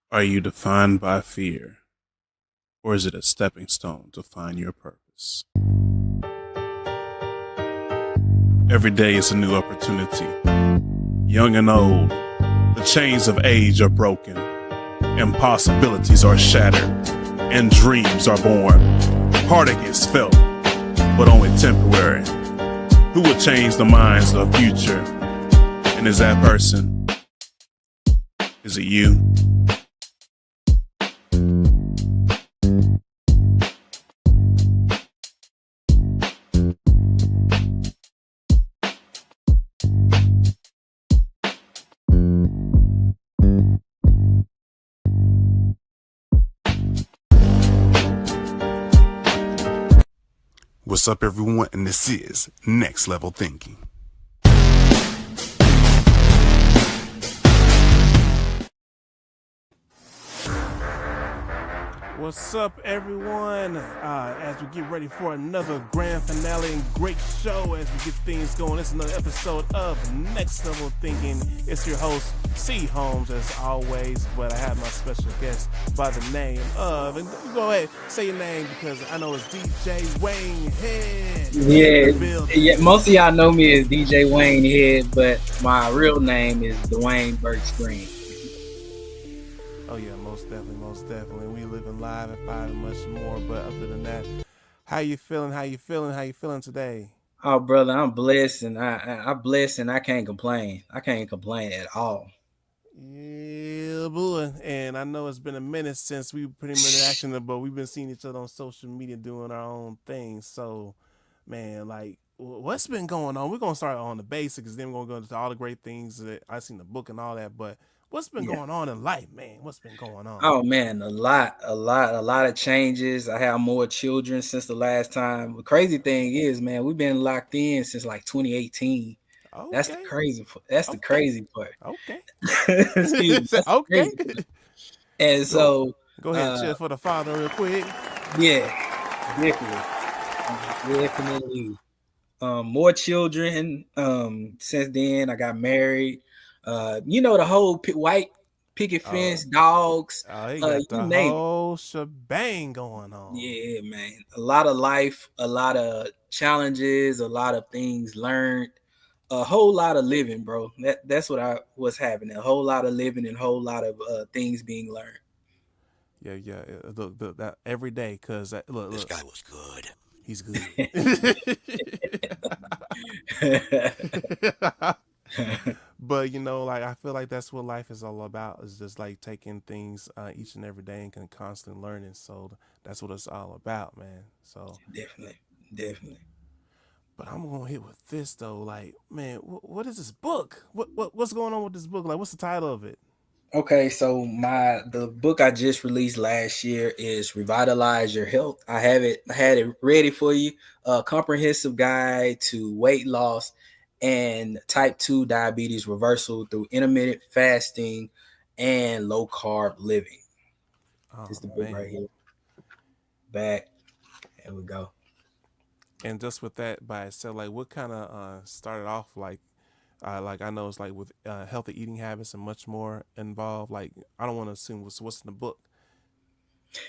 Are you defined by fear, or is it a stepping stone to find your purpose? Every day is a new opportunity. Young and old, the chains of age are broken, impossibilities are shattered, and dreams are born. Heartache is felt, but only temporary. Who will change the minds of the future? And is that person? Is it you? What's up, everyone? And this is Next Level Thinking. What's up, everyone? As we get ready for another grand finale and great show as we get things going, it's another episode of Next Level Thinking. It's your host, C. Holmes, as always, but I have my special guest by the name of, and go ahead, say your name because I know it's DJ WayneHead. Yeah. Most of y'all know me as DJ WayneHead, but my real name is Dwayne Burks Green. Oh yeah, most definitely. We living live and five and much more. But other than that, how you feeling? How you feeling today? Oh, brother, I'm blessed, and I'm blessed, and I can't complain. I can't complain at all. Yeah, boy. And I know it's been a minute since we pretty much acting, but we've been seeing each other on social media doing our own thing. So, man, like, what's been going on? We're gonna start on the basics, then we're gonna go into all the great things that I seen the book and all that. But what's been Yeah. going on in life, man? What's been going on? Oh man, a lot of changes. I have more children since the last time. The crazy thing is, man, we've been locked in since like 2018. That's the Okay, crazy. That's the okay, crazy part. okay. Excuse me. That's the Okay. crazy part. And Go so, go ahead, uh, cheers for the father real quick. yeah, definitely. More children. Since then, I got married. The whole white picket Oh, fence, dogs. he got You the name it. whole shebang going on. Yeah, man. A lot of life, a lot of challenges, a lot of things learned, a whole lot of living, bro. That's what I was having. A whole lot of living and a whole lot of things being learned. Yeah. Look, that every day, cause This look, guy was good. he's good. But like I feel like that's what life is all about. Is just like taking things each and every day and can constantly learning. So that's what it's all about, man. So, Definitely, definitely. but I'm gonna hit with this though. Like, man, what is this book? What's going on with this book? Like, what's the title of it? Okay, so the book I just released last year is Revitalize Your Health. I had it ready for you. A comprehensive guide to weight loss and type 2 diabetes reversal through intermittent fasting and low carb living. This Oh is the book right man. here. Back. There we go. And just with that by itself, like what kind of started off like I know it's like with healthy eating habits and much more involved. Like I don't want to assume what's in the book.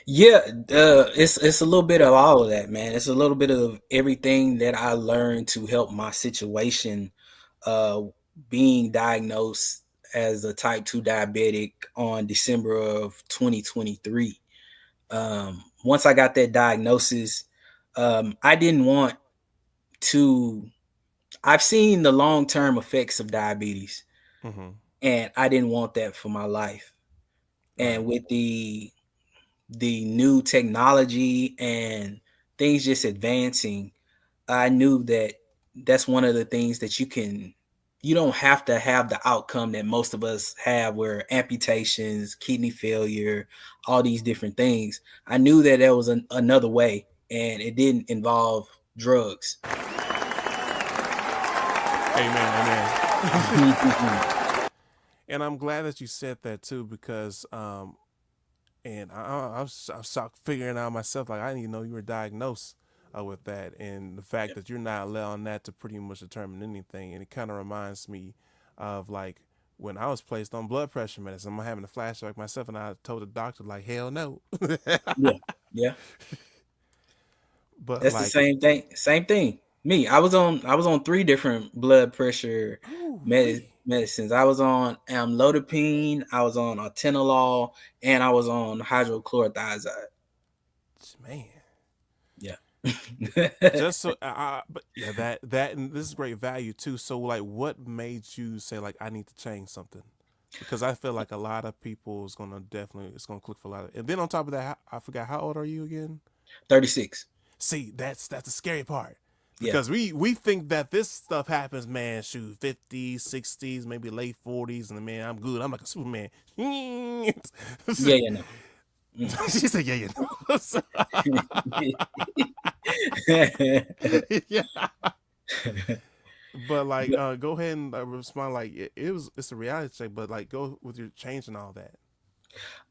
Yeah, it's a little bit of all of that, man. It's a little bit of everything that I learned to help my situation, uh, being diagnosed as a type 2 diabetic on December of 2023. Once I got that diagnosis, I didn't want to. I've seen the long term effects of diabetes, Mm-hmm. and I didn't want that for my life. And Right. with the new technology and things just advancing, I knew that that's one of the things that you don't have to have the outcome that most of us have, where amputations, kidney failure, all these different things. I knew that there was another way, and it didn't involve drugs. Amen. Amen. And I'm glad that you said that too because and I'm shocked figuring out myself like I didn't even know you were diagnosed with that and the fact that you're not allowing that to pretty much determine anything and it kind of reminds me of like when I was placed on blood pressure medicine. I'm having a flashback myself, and I told the doctor like, "Hell no." Yeah, yeah. But That's the like, same thing. Same thing. Me, I was on three different blood pressure ooh, medicines. I was on amlodipine, I was on atenolol, and I was on hydrochlorothiazide. man. Yeah. Just so, but yeah, that and this is great value too. So, like, what made you say like I need to change something? Because I feel like a lot of people is gonna definitely it's gonna click for a lot of. And then on top of that, I forgot how old are you again? 36. See, that's the scary part. Yeah. Because we think that this stuff happens, man, shoot, 50s, 60s, maybe late 40s, and man, I'm good. I'm like a Superman. Yeah, yeah, no. She said, yeah, yeah. But like, go ahead and respond. Like, it's a reality check, but like, go with your change and all that.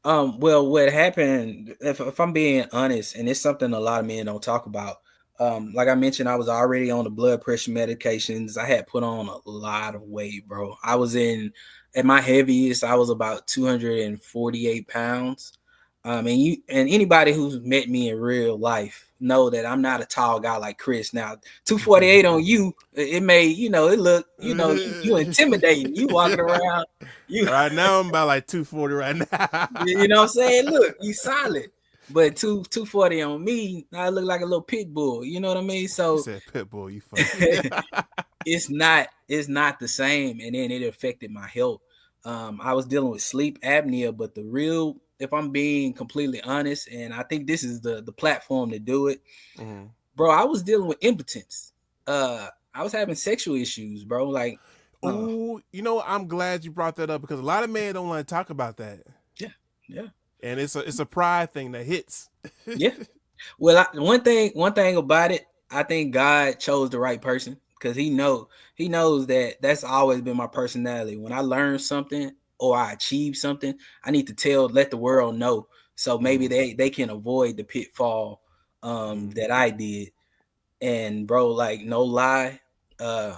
Well, what happened, if I'm being honest, and it's something a lot of men don't talk about. Like I mentioned, I was already on the blood pressure medications. I had put on a lot of weight, bro. I was at my heaviest, I was about 248 pounds. And anybody who's met me in real life know that I'm not a tall guy like Chris. Now, 248 on you, it may, it look, you intimidating. You walking around, you Right now, I'm about like 240 right now. you know what I'm saying? Look, you solid. But 240 on me, I look like a little pit bull. You know what I mean? He So said, Pitbull, you funny. it's not the same. And then it affected my health. I was dealing with sleep apnea, but the real, if I'm being completely honest, and I think this is the platform to do it, Mhm. bro, I was dealing with impotence. I was having sexual issues, bro. Like, Oh, I'm glad you brought that up because a lot of men don't want to talk about that, yeah, yeah, and it's a pride thing that hits. yeah. Well, one thing about it, I think God chose the right person because he knows that that's always been my personality. When I learn something or I achieve something, I need to let the world know, so maybe Mhm. they can avoid the pitfall Mhm. that I did. And bro, like no lie, uh,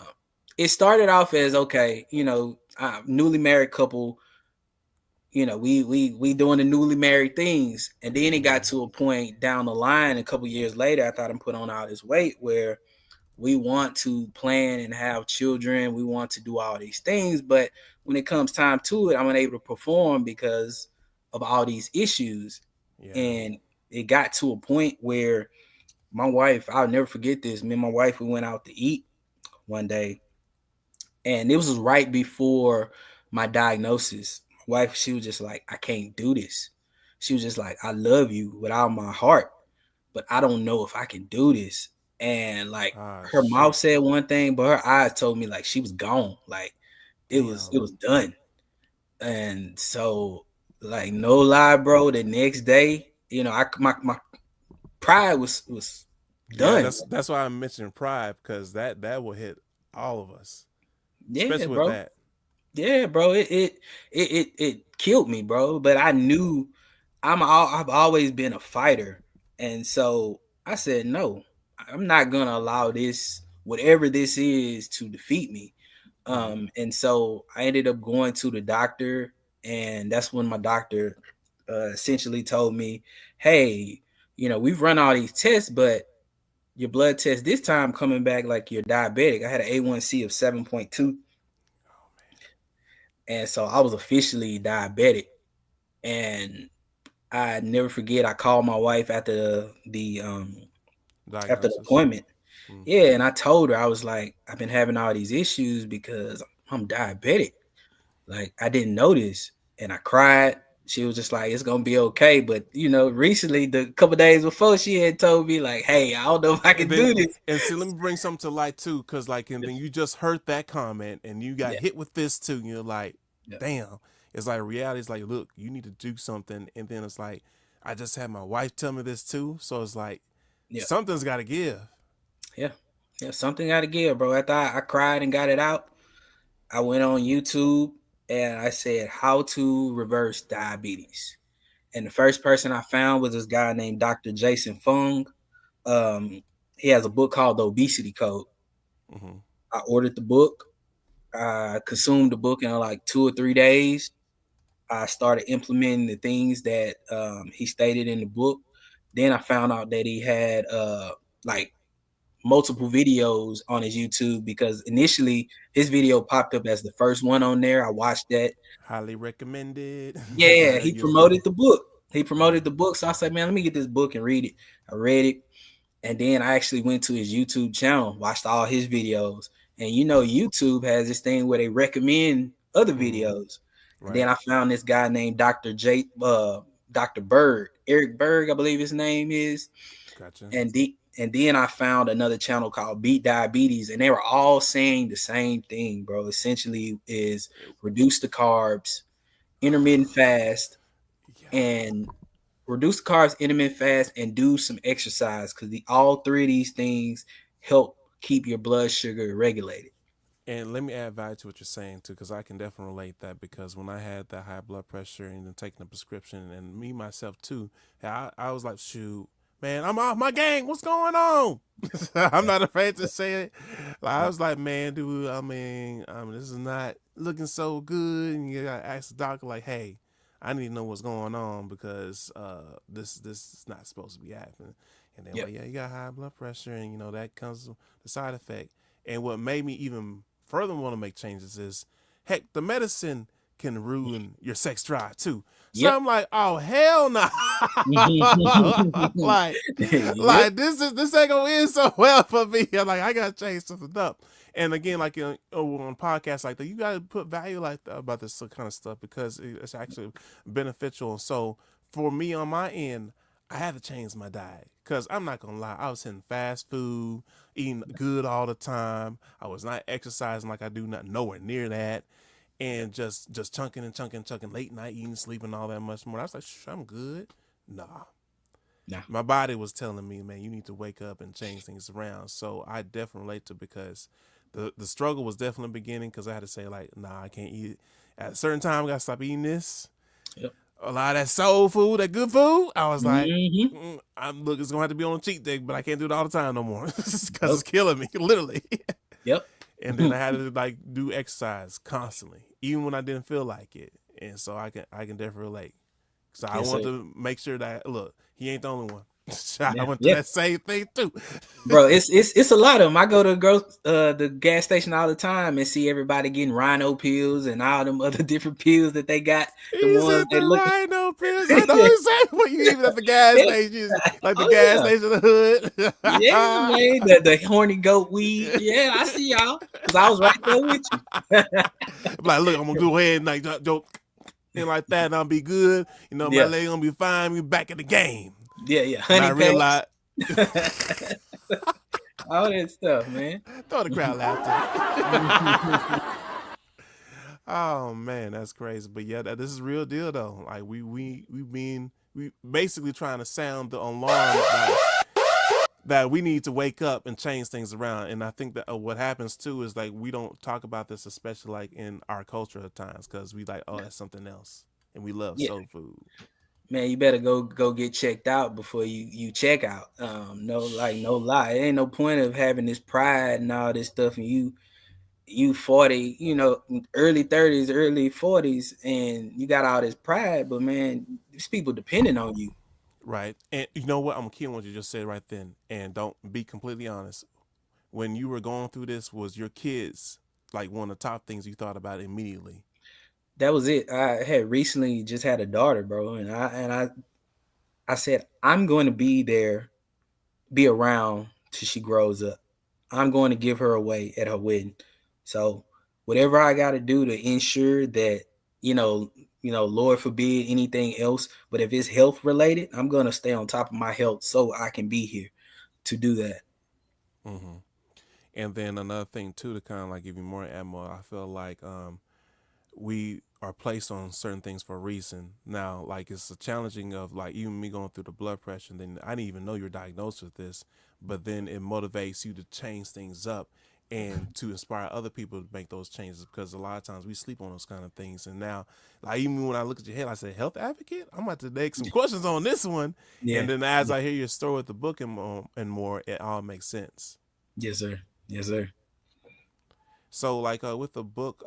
it started off as okay, newly married couple. We doing the newly married things, and then it got Mhm. to a point down the line, a couple years later, I thought I'm put on all this weight where we want to plan and have children, we want to do all these things, but when it comes time to it, I'm unable to perform because of all these issues. Yeah. And it got to a point where my wife, I'll never forget this. Me and my wife, we went out to eat one day, and it was right before my diagnosis. My wife, she was just like, I can't do this. She was just like, I love you with all my heart, but I don't know if I can do this. And like Ah, her mouth shit. said one thing, but her eyes told me like she was gone. Like it was Damn. it was done. And so like no lie, bro, the next day, my pride was Yeah, done. that's why I'm mentioning pride because that will hit all of us, Yeah, especially with bro. that. Yeah, bro. It killed me, bro. But I knew I've always been a fighter, and so I said no. I'm not gonna allow this, whatever this is, to defeat me. Mhm. And so I ended up going to the doctor, and that's when my doctor essentially told me, "Hey, we've run all these tests, but your blood test this time coming back like you're diabetic." I had an A1C of 7.2. And so I was officially diabetic. And I never forget, I called my wife after the Diagnosis. appointment. Mm. Yeah, and I told her, I was like, I've been having all these issues because I'm diabetic. Like I didn't know this. And I cried. She was just like, it's gonna be okay. But recently, the couple days before, she had told me, like, hey, I don't know if I And can then do this. and see, let me bring something to light too, because like, and then you just heard that comment, and you got Yeah, hit with this too. And you're like, yeah, damn. It's like reality. It's like, look, you need to do something, and then it's like, I just had my wife tell me this too, so it's like yeah, something's got to give. yeah. Yeah, something gotta give, bro. After I cried and got it out, I went on YouTube and I said how to reverse diabetes. And the first person I found was this guy named Dr. Jason Fung. Um, he has a book called The Obesity Code. Hmm. I ordered the book. I consumed the book in like 2 or 3 days. I started implementing the things that he stated in the book. Then I found out that he had like multiple videos on his YouTube, because initially his video popped up as the first one on there. I watched that. Highly recommended. Yeah, Yeah, he you was like, promoted the book. He promoted the book. So I said, man, let me get this book and read it. I read it. And then I actually went to his YouTube channel, watched all his videos. And YouTube has this thing where they recommend other videos. And then right, I found this guy named Dr. Berg, Eric Berg, I believe his name is. gotcha. And then I found another channel called Beat Diabetes, and they were all saying the same thing, bro. Essentially, is reduce the carbs, intermittent fast, Yeah. and reduce the carbs, intermittent fast, and do some exercise, because all three of these things help keep your blood sugar regulated. And let me add value to what you're saying too, because I can definitely relate that. Because when I had that high blood pressure and then taking a prescription, and me myself too, I was like, shoot, man, I'm off my game. What's going on? I'm not afraid to say it. Like, I was like, man, dude, this is not looking so good. And you gotta ask the doctor, like, hey, I need to know what's going on, because this is not supposed to be happening. And then, Yep. like, yeah, you got high blood pressure, and that comes with the side effect. And what made me even further want to make changes is, heck, the medicine can ruin your sex drive too. So Yep. I'm like, oh hell no. like Yep. like this ain't gonna end so well for me. I'm like, I gotta change something up. And again, like on podcasts like that, you gotta put value like that about this kind of stuff, because it's actually beneficial. So for me on my end, I had to change my diet, because I'm not gonna lie, I was hitting fast food, eating good all the time. I was not exercising like I do, not nowhere near that, and just chunking and chunking, late night eating, sleeping, all that much more. I was like, I'm good. Nah, Nah. my body was telling me, man, you need to wake up and change things around. So I definitely relate to, because the struggle was definitely beginning, because I had to say, like, nah, I can't eat it. At a certain time, I gotta stop eating this. Yep. A lot of that soul food, that good food. I was like, Mm-hmm. look, it's gonna have to be on a cheat day, but I can't do it all the time no more, because it's Yep. killing me, literally. Yep. And then I had to like do exercise constantly, even when I didn't feel like it. And so I can definitely relate. So I Yes, sir. want to make sure that, look, he ain't the only one. I Yeah. went through Yeah. that same thing too. Bro, it's a lot of them. I go to the gas station all the time and see everybody getting rhino pills and all them other different pills that they got. The He ones said the they look. rhino pills. I know exactly what you even at the gas Yeah. station, like the Oh gas yeah. station in the hood. Yeah, man. The horny goat weed. Yeah, I see y'all. Cause I was right there with you. Like, look, I'm gonna go ahead and like joke and like that, and I'll be good. My Yeah. leg gonna be fine. We back in the game. Yeah, yeah. And I Honey packs. realized, All that stuff, man. throw the crowd laughter. Oh man, that's crazy. But yeah, this is real deal though. Like we basically trying to sound the alarm that we need to wake up and change things around. And I think that what happens too is, like, we don't talk about this, especially like in our culture at times, because we like, oh, that's something else, and we love Yeah. soul food. Man, you better go get checked out before you check out. No, like, no lie. It ain't no point of having this pride and all this stuff, and you 40, early 30s, early 40s, and you got all this pride, but man, these people depending on you. Right. And you know what? I'm gonna kill what you just said right then. And don't be completely honest. When you were going through this, was your kids like one of the top things you thought about immediately? That was it. I had recently just had a daughter, bro, and I said I'm going to be there, be around till she grows up. I'm going to give her away at her wedding. So whatever I got to do to ensure that, Lord forbid anything else, but if it's health related, I'm going to stay on top of my health so I can be here to do that. Mm-hmm. And then another thing too, to kind of like give you more ammo, I feel like we are placed on certain things for a reason. Now, like, it's a challenging of, like, even me going through the blood pressure, and then I didn't even know you're diagnosed with this, but then it motivates you to change things up and to inspire other people to make those changes, because a lot of times we sleep on those kind of things. And now, like, even when I look at your head, I say, health advocate? I'm about to make some questions on this one. Yeah. And then as I hear your story with the book and more, it all makes sense. Yes, sir. Yes, sir. So like with the book,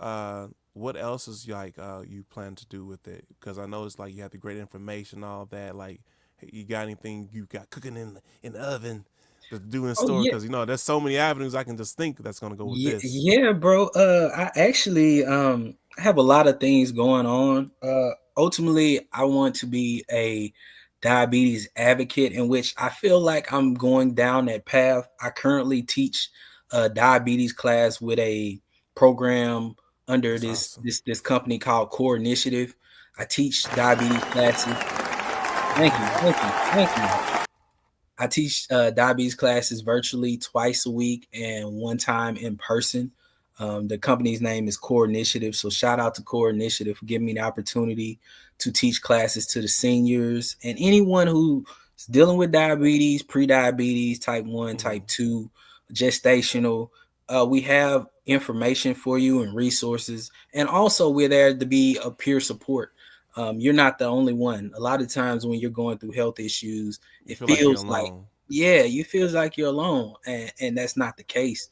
what else is like you plan to do with it? Because I know it's like you have the great information, all that. Like, you got anything you got cooking in the oven to do in Oh store? yeah. Because there's so many avenues I can just think that's gonna go with Yeah, this. yeah, bro. I actually have a lot of things going on. Ultimately, I want to be a diabetes advocate, in which I feel like I'm going down that path. I currently teach a diabetes class with a program under That's this awesome. this this company called Core Initiative. I teach diabetes classes. Thank you. I teach diabetes classes virtually twice a week and one time in person. The company's name is Core Initiative. So shout out to Core Initiative for giving me the opportunity to teach classes to the seniors and anyone who's dealing with diabetes, pre-diabetes, type 1, Hmm. type 2, gestational. We have information for you and resources. And also we're there to be a peer support. You're not the only one. A lot of times when you're going through health issues, You it feel like you're feels like, alone. yeah, you feels like you're alone, and that's not the case.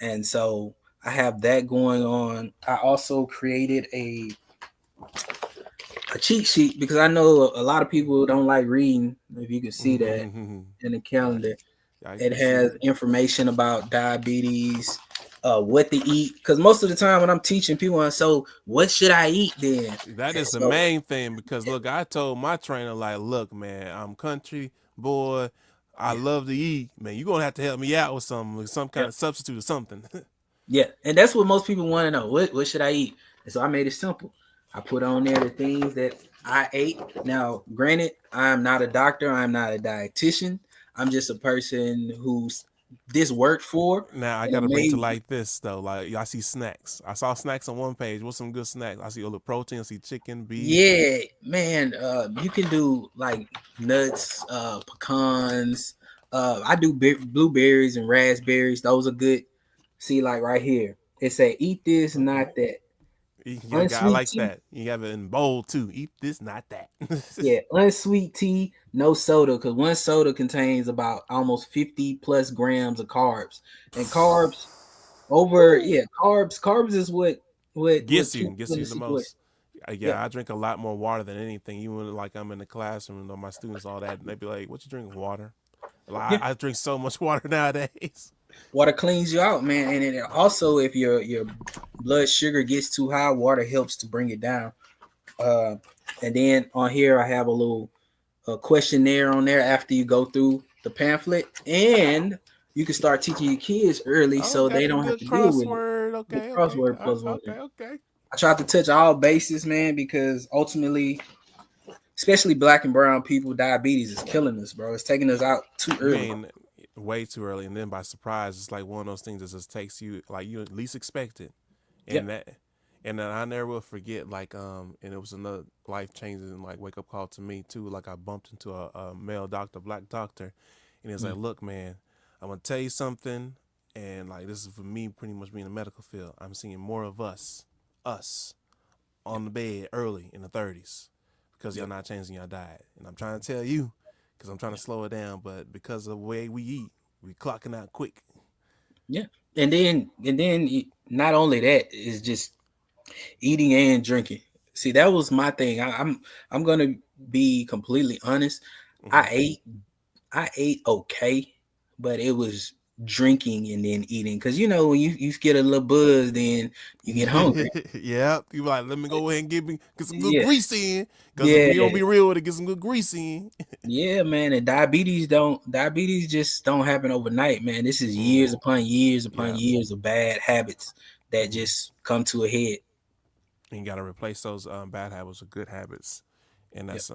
And so I have that going on. I also created a cheat sheet because I know a lot of people don't like reading. If you can see that in the Yeah, calendar, I it can see has it. information about diabetes, what to eat. Because most of the time when I'm teaching people, so what should I eat then? That And is the so main thing because look, I told my trainer like, look, man, I'm country boy. I yeah, love to eat, man. You gonna have to help me out with something, with some kind yeah. of substitute or something. Yeah, and that's what most people want to know. What should I eat? And so I made it simple. I put on there the things that I ate. Now, granted, I'm not a doctor. I'm not a dietitian. I'm just a person who's this worked for, Now I and it gotta bring to made. like this though. Like I see snacks. I saw snacks on one page. What's some good snacks? I see a little protein. I see chicken, beef. Yeah, man. You can do like nuts, pecans. I do blueberries and raspberries. Those are good. See, like right here, it say eat this, Okay. not that. Yeah, I Unsweet like tea. that. You have it in bowl too. Eat this, not that. Yeah, unsweet tea, no soda, because one soda contains about almost 50 plus grams of carbs. And carbs over, Woo. yeah, carbs is what Gets you, keeps you gets in the you the situation. most. Yeah, Yeah, I drink a lot more water than anything. Even when, like I'm in the classroom, my students, all that, and they be like, "What you drink? Water." yeah. Like I drink so much water nowadays. Water cleans you out, man. And it also, if your blood sugar gets too high, water helps to bring it down. Uh, and then on here, I have a little questionnaire on there after you go through the pamphlet, and you can start teaching your kids early Oh, so they got the don't have good to deal with it. crossword. The Okay, okay, crossword puzzle. okay, okay. I tried to touch all bases, man, because ultimately, especially black and brown people, diabetes is killing us, bro. It's taking us out too You early. ain't way too early, and then by surprise, it's like one of those things that just takes you like you at least expect it, and Yep. that, and then I never will forget like and it was another life changing like wake up call to me too. Like I bumped into a male doctor, black doctor, and he was Mm. like, "Look, man, I'm gonna tell you something, and like this is for me, pretty much being in the medical field. I'm seeing more of us Yep. on the bed early in the 30s because y'all Yep. not changing your diet. And I'm trying to tell you because I'm trying to Yep. slow it down, but because of the way we eat, we clocking out quick. Yeah. And then not only that is just eating and drinking. See, that was my thing. I'm gonna be completely honest. Hmm. I ate I ate okay, but it was drinking and then eating. Cause when you get a little buzz, then you get hungry. Yeah, you like let me go ahead and get some good Yeah, grease in because if yeah, we don't be real with it, get some good grease in. yeah, man. And diabetes just don't happen overnight, man. This is years Hmm. upon years upon Yeah. years of bad habits that Hmm. just come to a head. And you got to replace those bad habits with good habits, and Yep. that's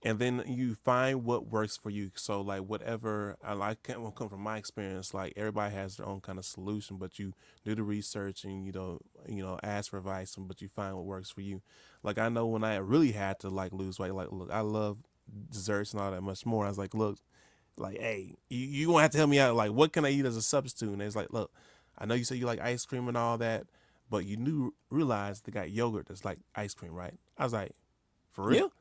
and then you find what works for you. So like whatever I like will come from my experience. Like everybody has their own kind of solution, but you do the research and ask for advice, but you find what works for you. Like I know when I really had to like lose weight, like look, I love desserts and all that much more. I was like, look, like hey, you gonna have to help me out. Like what can I eat as a substitute? And it's like, look, I know you say you like ice cream and all that, but you knew realize they got yogurt that's like ice cream, right? I was like, for Yep. real?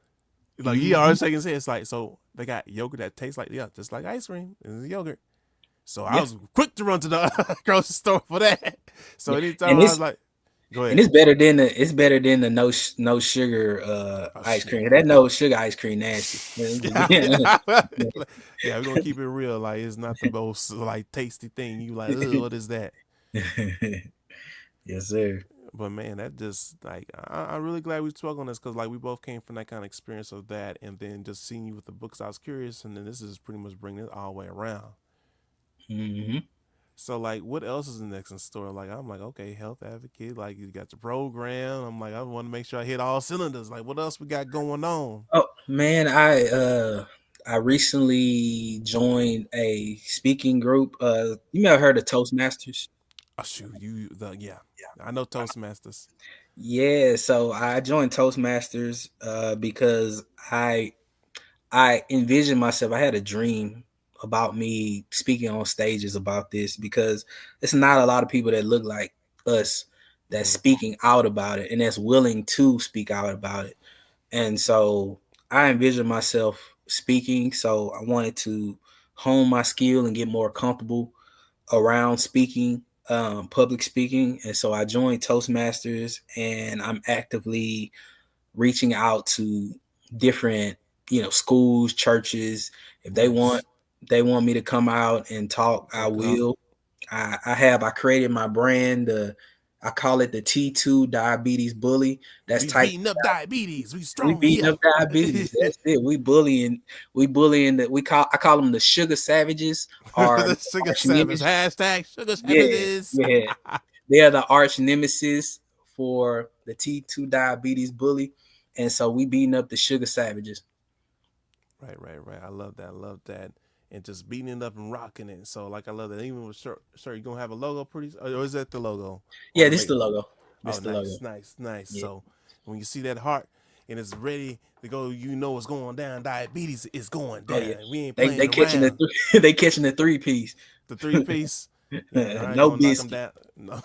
Like he Hmm. always shaking his head. It's like so they got yogurt that tastes like just like ice cream. It's yogurt. So I Yeah, was quick to run to the grocery store for that. So yeah. anytime And I was like, go ahead. it's better than the no sugar Oh ice shit. cream. That no sugar ice cream nasty. Yeah, Yeah. yeah, we're gonna keep it real. Like it's not the most like tasty thing. You like, ugh, what is that? Yes, sir. But man, that just like I'm really glad we spoke on this because like we both came from that kind of experience of that, and then just seeing you with the books, I was curious, and then this is pretty much bringing it all the way around. Hmm. So like, what else is next in store? Like I'm like, okay, health advocate. Like you got your program. I'm like, I want to make sure I hit all cylinders. Like, what else we got going on? Oh man, I recently joined a speaking group. You may have heard of Toastmasters. Oh shoot, you the yeah, I know Toastmasters. Yeah, so I joined Toastmasters because I envisioned myself. I had a dream about me speaking on stages about this because it's not a lot of people that look like us that's Mm-hmm. speaking out about it and that's willing to speak out about it. And so I envisioned myself speaking. So I wanted to hone my skill and get more comfortable around speaking, public speaking. And so I joined Toastmasters and I'm actively reaching out to different, schools, churches. If Nice. they want me to come out and talk, I You'll come. will. I created my brand. I call it the T2 Diabetes Bully. That's We type beating up diabetes. We we strong beating here. up diabetes. That's it. We bullying that I call them the sugar savages or The sugar arch savage. nemesis. Hashtag sugar Yeah, savages. yeah. They are the arch nemesis for the T2 Diabetes Bully. And so we beating up the sugar savages. Right. I love that. I love that. And just beating it up and rocking it. So like I love that. Even with shirt, you gonna have a logo pretty or is that the logo? Or Yeah, the this is make the logo. This oh is the logo. nice. Yeah. So when you see that heart and it's ready to go, you know what's going down. Diabetes is going Oh yeah. down. We ain't They playing catching around. they catching the three piece. The three piece. Yeah, I ain't No gonna knock them biscuit. down. No.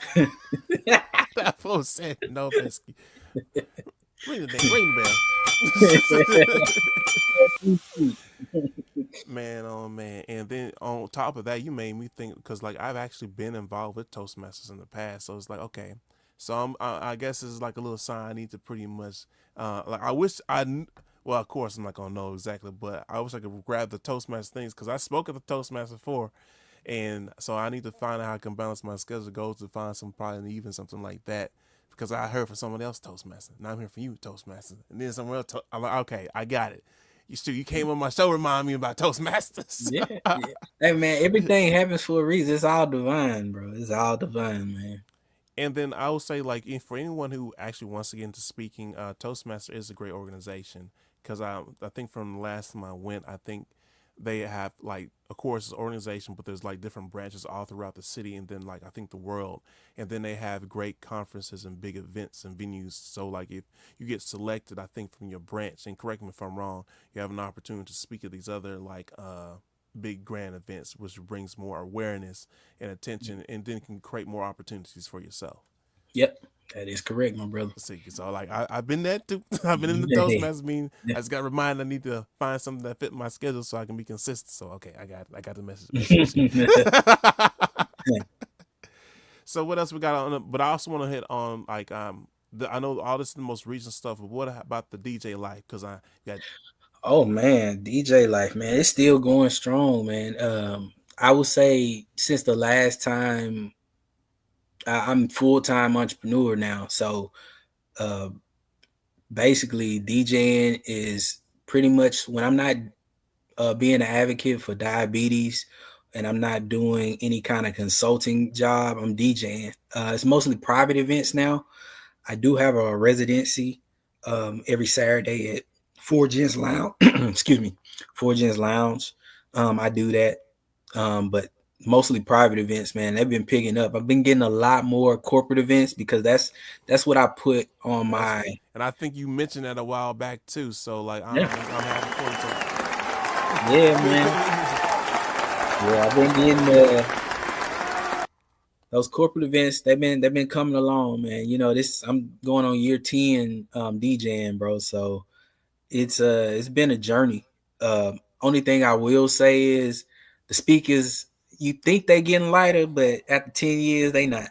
That fool said no biscuit. Ring the bell. Man, oh man. And then on top of that, you made me think because like I've actually been involved with Toastmasters in the past. So it's like, okay. So I guess it's like a little sign I need to pretty much like I wish well, of course I'm not gonna know exactly, but I wish I could grab the Toastmasters things because I spoke at the Toastmasters before, and so I need to find out how I can balance my schedule goals to find some probably even something like that because I heard from someone else Toastmaster. Now I'm hearing from you Toastmaster, and then someone else. I'm like, okay, I got it. You came on my show, remind me about Toastmasters. Yeah, yeah. Hey man, everything happens for a reason. It's all divine, bro. It's all divine, man. And then I would say, like, for anyone who actually wants to get into speaking, Toastmaster is a great organization because I think from the last time I went, I think they have like, of course, it's an organization, but there's like different branches all throughout the city, and then like I think the world, and then they have great conferences and big events and venues. So like if you get selected, I think from your branch, and correct me if I'm wrong, you have an opportunity to speak at these other like big grand events, which brings more awareness and attention, and then can create more opportunities for yourself. Yep, that is correct, my brother. See, so like I've been there too. I've been in the Toastmasters meeting. I just got reminded I need to find something that fit my schedule so I can be consistent. So okay, I got the message. So what else we got on? But I also want to hit on like I know all this is the most recent stuff, but what about the DJ life? Because I got Oh man, DJ life, man, it's still going strong, man. I would say since the last time I'm full time entrepreneur now, so uh, basically DJing is pretty much when I'm not being an advocate for diabetes and I'm not doing any kind of consulting job. I'm DJing. It's mostly private events now. I do have a residency every Saturday at Four Gens Lounge. Excuse me, Four Gens Lounge. I do that, but mostly private events. Man, they've been picking up. I've been getting a lot more corporate events because that's what I put on that's, my. and I think you mentioned that a while back too. So like Yeah, I'm happy for yeah, man. you. Yeah, I've been getting those corporate events. They've been coming along, man. This I'm going on year 10 DJing, bro. So it's been a journey. Only thing I will say is the speakers. you think they getting lighter, but after 10 years, they not.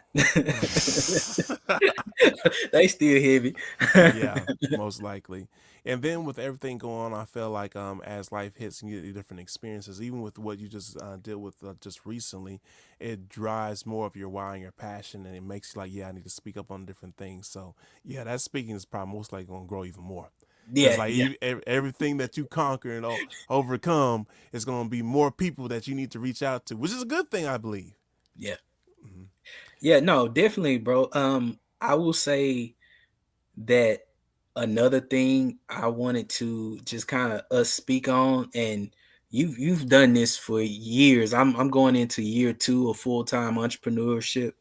They still heavy. Yeah, most likely. And then with everything going on, I feel like as life hits and you get different experiences, even with what you just did with just recently, it drives more of your why and your passion, and it makes you like, yeah, I need to speak up on different things. So yeah, that speaking is probably most likely going to grow even more. Because Yeah, like yeah, everything that you conquer and overcome is going to be more people that you need to reach out to, which is a good thing, I believe. yeah, Hmm. yeah. No, definitely, bro. I will say that another thing I wanted to just kind of us speak on, and you've done this for years. I'm going into year 2 of full time entrepreneurship.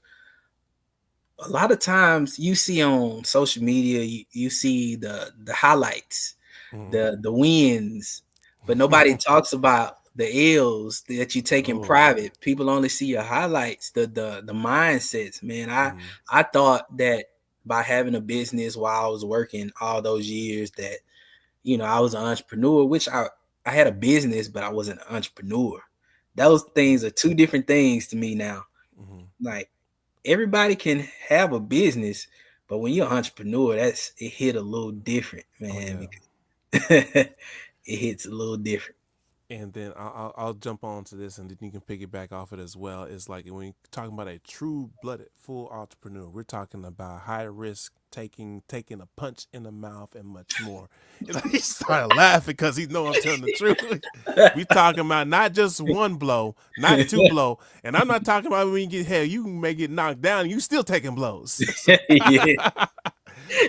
A lot of times you see on social media, you see the highlights, Hmm. the wins, but nobody talks about the L's that you take in Oh. private. People only see your highlights, the mindsets. Man, Hmm. I thought that by having a business while I was working all those years that I was an entrepreneur, which I had a business, but I wasn't an entrepreneur. Those things are two different things to me now. Hmm. Like everybody can have a business, but when you're an entrepreneur, it hit a little different, Oh man. yeah. Because it hits a little different. And then I'll jump on to this, and then you can piggyback off it as well. It's like when you're talking about a true-blooded, full entrepreneur, we're talking about high risk, taking a punch in the mouth, and much more. And he started laughing because he know I'm telling the truth. We talking about not just one blow, not two blow, and I'm not talking about when you get hell, you may get knocked down, and you still taking blows. Yeah.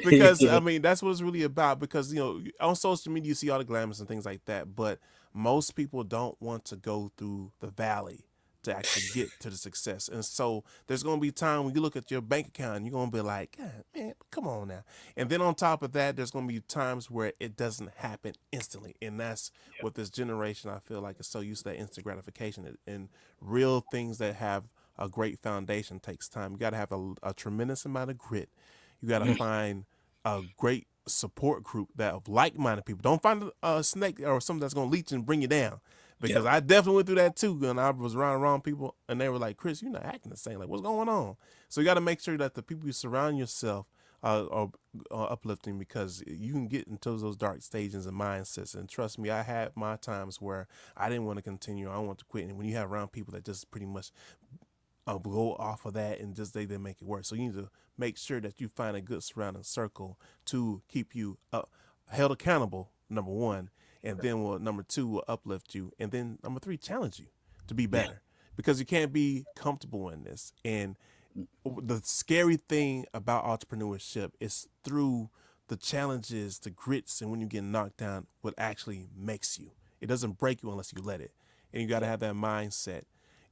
Because I mean that's what it's really about. Because on social media you see all the glamours and things like that, but most people don't want to go through the valley to actually get to the success. And so there's going to be time when you look at your bank account and you're going to be like, God, man, come on now. And then on top of that, there's going to be times where it doesn't happen instantly. And that's what this generation, I feel like, is so used to that instant gratification. And real things that have a great foundation takes time. You got to have a tremendous amount of grit. You got to find a great support group that of like-minded people. Don't find a snake or something that's gonna leech and bring you down. Because Yep. I definitely went through that too, and I was around wrong people, and they were like, "Chris, you're not acting the same. Like, what's going on?" So you got to make sure that the people you surround yourself are uplifting, because you can get into those dark stages and mindsets. And trust me, I had my times where I didn't want to continue. I want to quit. And when you have around people that just pretty much go off of that and just they make it work. So you need to make sure that you find a good surrounding circle to keep you held accountable. Number one, and then number two will uplift you, and then number three challenge you to be Yeah. better, because you can't be comfortable in this. And the scary thing about entrepreneurship is through the challenges, the grits, and when you get knocked down, what actually makes you. It doesn't break you unless you let it, and you got to have that mindset.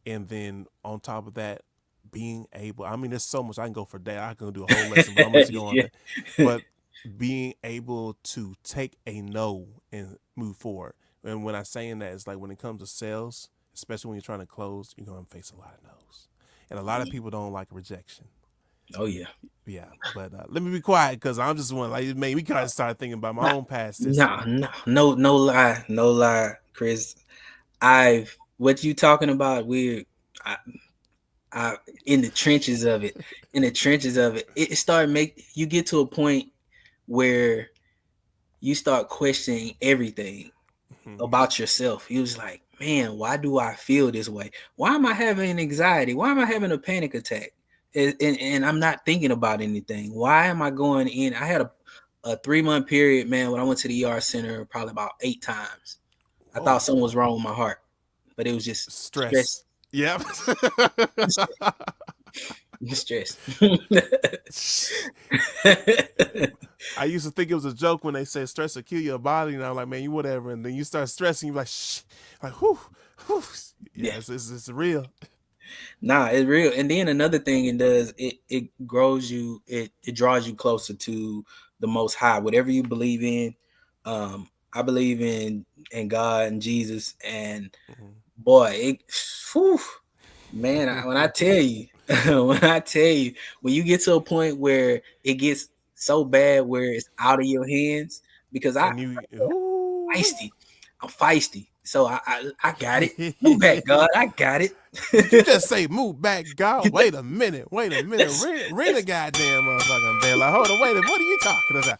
And then on top of that, being able, I mean, there's so much I can go for that. I can do a whole lesson, but I'm just going on Yeah. that. But being able to take a no and move forward. And when I'm saying that, it's like when it comes to sales, especially when you're trying to close, you're going to face a lot of no's. And a lot of people don't like rejection. Oh yeah. Yeah, but let me be quiet because I'm just one like it made me kind of start thinking about my Nah, own past nah, history. no, no, no lie, no lie, Chris. I've what you talking about? I, I in the trenches of it. In the trenches of it, it started make you get to a point where you start questioning everything Hmm. about yourself. You was like, man, why do I feel this way? Why am I having anxiety? Why am I having a panic attack? And I'm not thinking about anything. Why am I going in? I had a 3-month period, man, when I went to the ER center probably about 8 times. I thought Whoa, something was wrong with my heart, but it was just stress. stress. Yep. Stress. I used to think it was a joke when they said stress will kill your body, and I'm like, man, you whatever. And then you start stressing, you're like, shh, like, whew, whew. Yeah, Yeah. it's real. Nah, it's real. And then another thing it does, it grows you, it draws you closer to the most high. Whatever you believe in, I believe in God and Jesus. And boy, whew, man, when I tell you, when I tell you, when you get to a point where it gets so bad where it's out of your hands, because And you, ooh, feisty. I'm feisty. So I got it. Move back, God. I got it. Did you just say move back, God? Wait a minute. Rena goddamn motherfucking bell. Like, hold on, wait a minute. What are you talking about?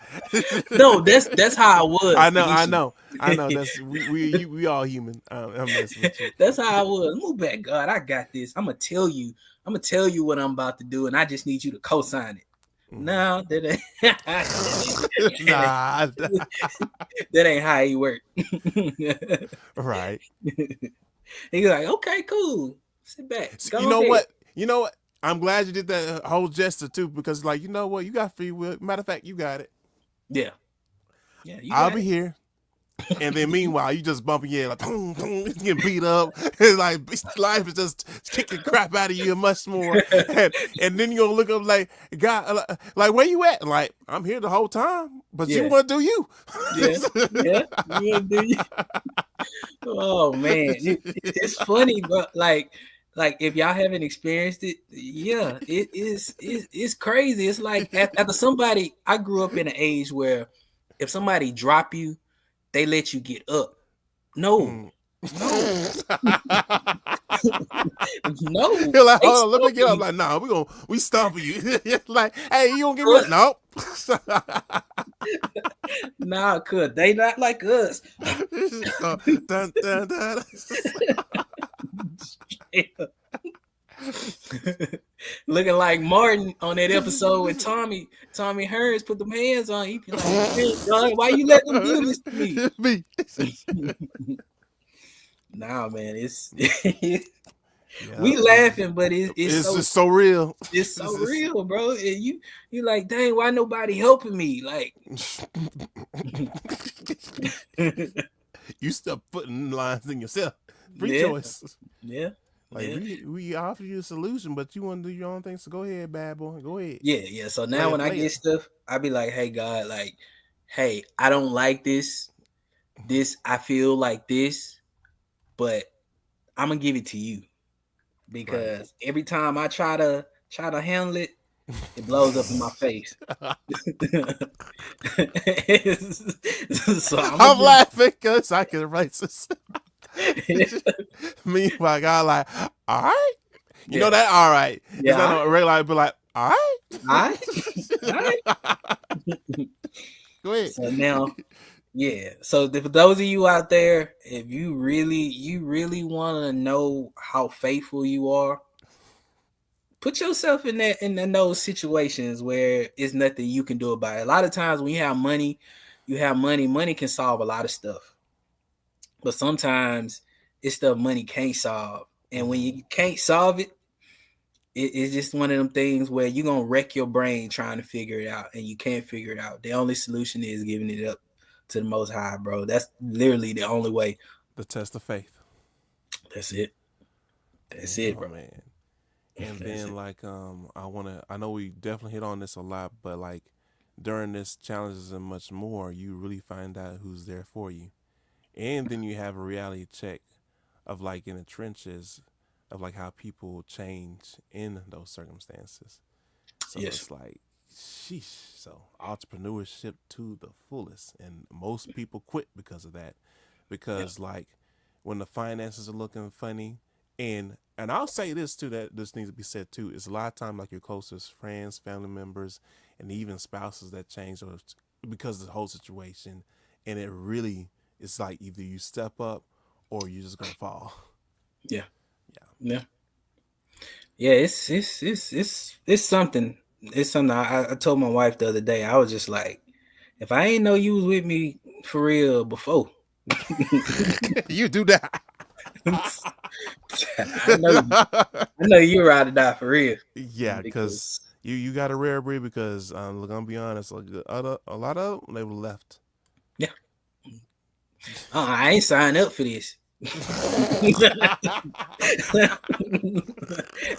No, that's how I was initially. I know. That's we all human. I'm messing with you. That's how I was. Move back, God. I got this. I'm gonna tell you what I'm about to do, and I just need you to co-sign it. No, that ain't, Nah. that ain't how he work. Right. He's like, okay, cool. Sit back. Go You know ahead. what? You know what? I'm glad you did that whole gesture too, because like, you know what? You got free will. Matter of fact, you got it. Yeah. Yeah. I'll be here. And then meanwhile, you just bumping your head like, boom, boom, getting beat up. It's like life is just kicking crap out of you much more. And then you're gonna look up like, God, like where you at? Like, I'm here the whole time, but you want to do you. Yeah. You want to do you. Oh man, it's funny, but like if y'all haven't experienced it, yeah, it's crazy. It's like after somebody, I grew up in an age where if somebody drop you, they let you get up. No. No. You're like, hold on, let me get up. Like, nah, we stomping you. Like, hey, you don't give me nope. Nah, cuz they not like us. Dun, dun, dun. Looking like Martin on that episode with Tommy Hearns put them hands on. He be like, hey, God, why you let them do this to me? Nah, man, it's we laughing, but it's just so real. It's so real, bro. And you like, dang, why nobody helping me? Like, you stop putting lines in yourself. Free choice. Yeah. Like we offer you a solution, but you want to do your own thing. So go ahead, bad boy. Go ahead. Yeah. So now when I get stuff, I be like, hey God, like, hey, I don't like this. I feel like this, but I'm gonna give it to you. Because every time I try to handle it, it blows up in my face. So I'm laughing because I can erase this. Meanwhile, God, like, all right, you know that, all right. Yeah, is that a regular be like, all right, all right. Go ahead. So now, yeah. So for those of you out there, if you really want to know how faithful you are, put yourself in those situations where it's nothing you can do about it. A lot of times when you have money, money can solve a lot of stuff. But sometimes it's stuff money can't solve. And when you can't solve it, it's just one of them things where you're going to wreck your brain trying to figure it out, and you can't figure it out. The only solution is giving it up to the Most High, bro. That's literally the only way. The test of faith. That's it. That's it, bro. Man. And then like I know we definitely hit on this a lot, but like during this challenges and much more, you really find out who's there for you. And then you have a reality check of like in the trenches of like how people change in those circumstances. So it's like, sheesh. So entrepreneurship to the fullest. And most people quit because of that. Because like when the finances are looking funny, and I'll say this too, that this needs to be said too, is a lot of time like your closest friends, family members, and even spouses that change because of the whole situation. And it really, it's like either you step up or you're just gonna fall. Yeah. It's something. It's something. I told my wife the other day. I was just like, if I ain't know you was with me for real before, you do that. I know you're ride or die for real. Yeah, because you got a rare breed. Because I'm gonna be honest, like a lot of them, they were left. Yeah. I ain't signed up for this.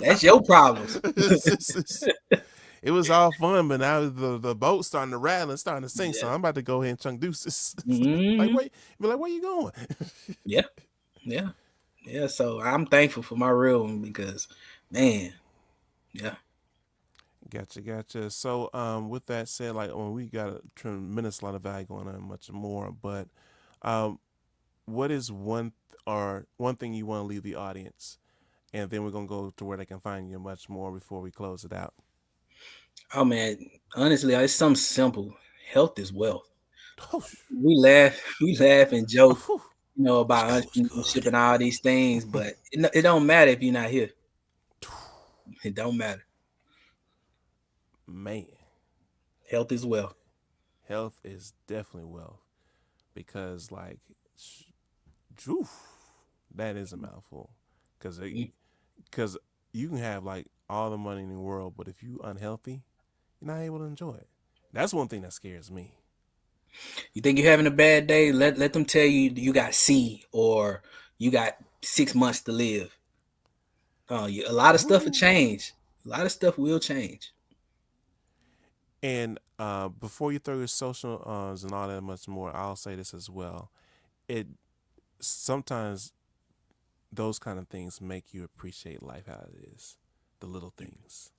That's your problems. It was all fun, but now the boat's starting to rattle and starting to sink. So I'm about to go ahead and chunk deuces. Like where you going? Yeah. So I'm thankful for my real one because, man, yeah. Gotcha. So with that said, like when we got a tremendous lot of value going on, much more, but what is one thing you want to leave the audience, and then we're gonna go to where they can find you much more before we close it out. Oh man, honestly, it's something simple. Health is wealth. Oh, We laugh and joke, whew. It's about good. It's entrepreneurship good. and all these things, but it don't matter if you're not here. It don't matter. Man, Health is wealth. health is definitely wealth because, like, oof, that is a mouthful. Because Mm. because you can have like all the money in the world, but if you unhealthy, you're not able to enjoy it. That's one thing that scares me. You think you're having a bad day? Let them tell you you got C or you got 6 months to live. A lot of stuff will Ooh. change. A lot of stuff will change. And before you throw your social and all that much more, I'll say this as well. It sometimes those kind of things make you appreciate life how it is, the little things,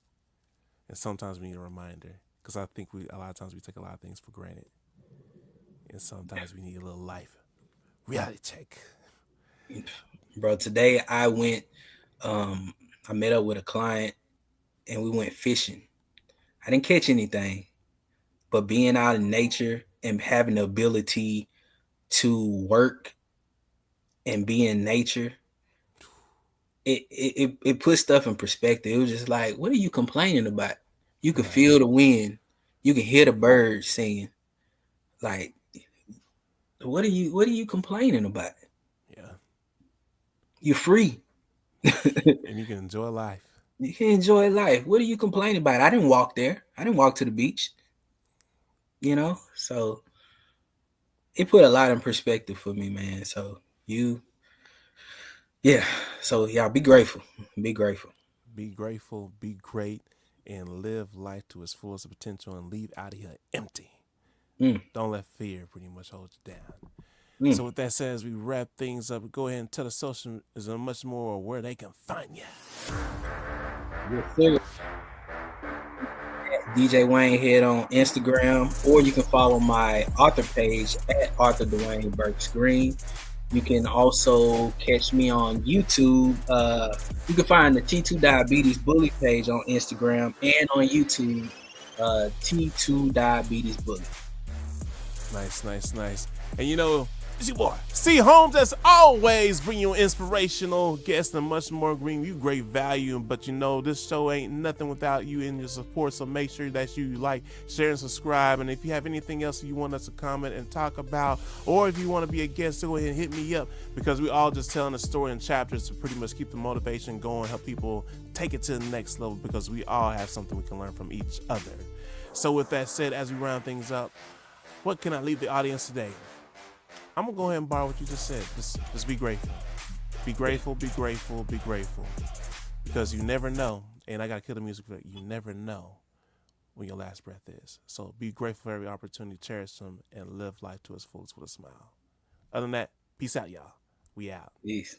and sometimes we need a reminder because I think we a lot of times we take a lot of things for granted, and sometimes we need a little life reality check. Bro, today I went, I met up with a client and we went fishing. I didn't catch anything, but being out in nature and having the ability to work and be in nature, it puts stuff in perspective. It was just like, what are you complaining about? You can Right. feel the wind, you can hear the birds singing. Like, what are you complaining about? Yeah. You're free. And you can enjoy life. You can enjoy life. What are you complaining about? I didn't walk there. I didn't walk to the beach. So it put a lot in perspective for me, man. So yeah. So y'all be grateful. Be grateful. Be grateful, be great, and live life to its fullest potential and leave out of here empty. Mm, Don't let fear pretty much hold you down. mm. So with that said, as we wrap things up, go ahead and tell the social is much more where they can find you. Yes, sir. DJ WayneHead on Instagram, or you can follow my author page at Arthur Dwayne Burke Screen. You can also catch me on YouTube. You can find the T2 Diabetes Bully page on Instagram and on YouTube, T2 Diabetes Bully. Nice, nice, nice. And you know, it's your boy, C. Holmes, as always, bring you an inspirational guest and much more, bring you great value. But you know, this show ain't nothing without you and your support. So make sure that you like, share, and subscribe. And if you have anything else you want us to comment and talk about, or if you want to be a guest, go ahead and hit me up, because we all just telling a story in chapters to pretty much keep the motivation going, help people take it to the next level, because we all have something we can learn from each other. So with that said, as we round things up, what can I leave the audience today? I'm going to go ahead and borrow what you just said. Just be grateful. Be grateful, be grateful, be grateful. Because you never know, and I got to kill the music for that, you never know when your last breath is. So be grateful for every opportunity, cherish them, and live life to its fullest with a smile. Other than that, peace out, y'all. We out. Peace.